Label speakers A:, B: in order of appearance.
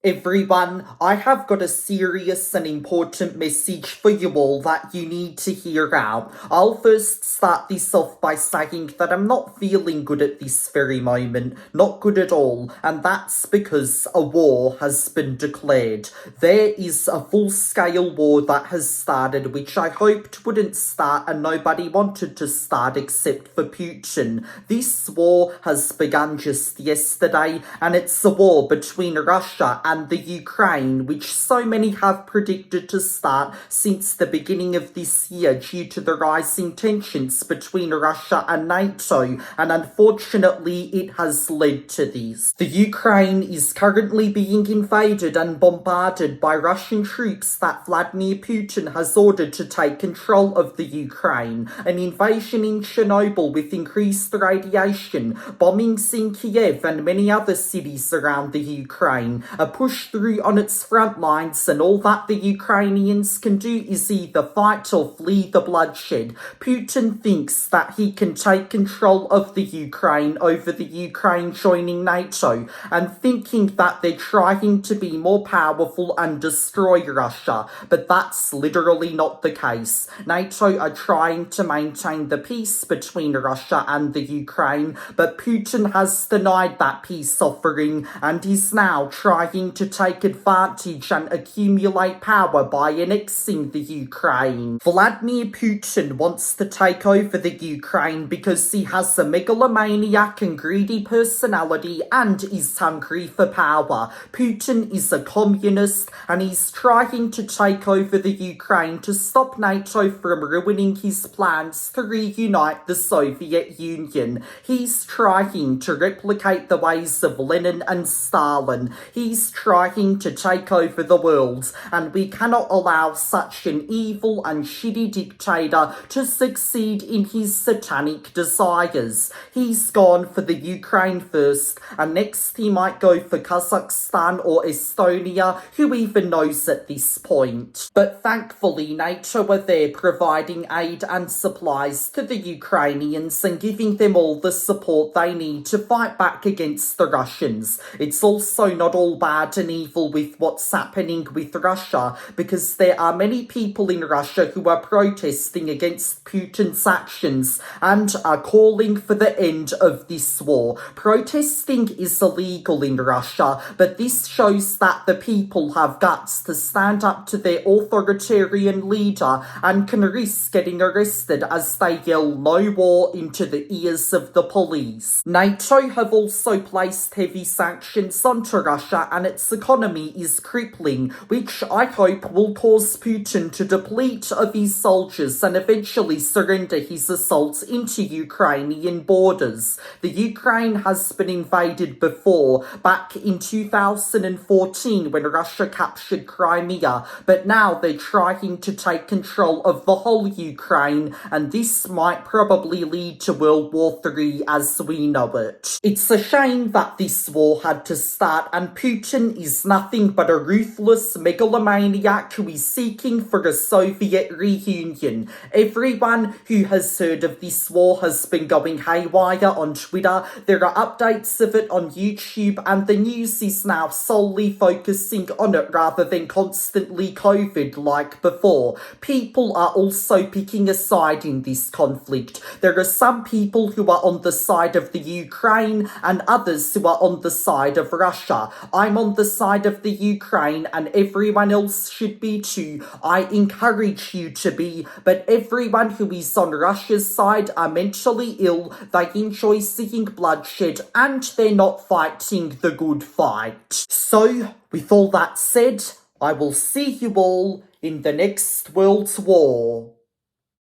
A: Everyone, I have got a serious and important message for you all that you need to hear out. I'll first start this off by saying that I'm not feeling good at this very moment, not good at all, and that's because a war has been declared. There is a full-scale war that has started, which I hoped wouldn't start and nobody wanted to start except for Putin. This war has begun just yesterday, and it's a war between Russia and the Ukraine, which so many have predicted to start since the beginning of this year due to the rising tensions between Russia and NATO, and unfortunately it has led to this. The Ukraine is currently being invaded and bombarded by Russian troops that Vladimir Putin has ordered to take control of the Ukraine. An invasion in Chernobyl with increased radiation, bombings in Kiev and many other cities around the Ukraine, a push through on its front lines, and all that the Ukrainians can do is either fight or flee the bloodshed. Putin thinks that he can take control of the Ukraine over the Ukraine joining NATO, and thinking that they're trying to be more powerful and destroy Russia, but that's literally not the case. NATO are trying to maintain the peace between Russia and the Ukraine, but Putin has denied that peace offering and is now trying to take advantage and accumulate power by annexing the Ukraine. Vladimir Putin wants to take over the Ukraine because he has a megalomaniac and greedy personality and is hungry for power. Putin is a communist and he's trying to take over the Ukraine to stop NATO from ruining his plans to reunite the Soviet Union. He's trying to replicate the ways of Lenin and Stalin. He's trying to take over the world, and we cannot allow such an evil and shitty dictator to succeed in his satanic desires. He's gone for the Ukraine first, and next he might go for Kazakhstan or Estonia, who even knows at this point. But thankfully NATO are there providing aid and supplies to the Ukrainians and giving them all the support they need to fight back against the Russians. It's also not all bad and evil with what's happening with Russia, because there are many people in Russia who are protesting against Putin's actions and are calling for the end of this war. Protesting is illegal in Russia, but this shows that the people have guts to stand up to their authoritarian leader and can risk getting arrested as they yell "no war" into the ears of the police. NATO have also placed heavy sanctions onto Russia, and its economy is crippling, which I hope will cause Putin to deplete of his soldiers and eventually surrender his assault into Ukrainian borders. The Ukraine has been invaded before, back in 2014 when Russia captured Crimea, but now they're trying to take control of the whole Ukraine, and this might probably lead to World War III as we know it. It's a shame that this war had to start, and Putin is nothing but a ruthless megalomaniac who is seeking for a Soviet reunion. Everyone who has heard of this war has been going haywire on Twitter. There are updates of it on YouTube, and the news is now solely focusing on it rather than constantly COVID like before. People are also picking a side in this conflict. There are some people who are on the side of the Ukraine and others who are on the side of Russia. I'm on the side of the Ukraine, and everyone else should be too. I encourage you to be, but everyone who is on Russia's side are mentally ill, they enjoy seeing bloodshed, and they're not fighting the good fight. So, with all that said, I will see you all in the next World War.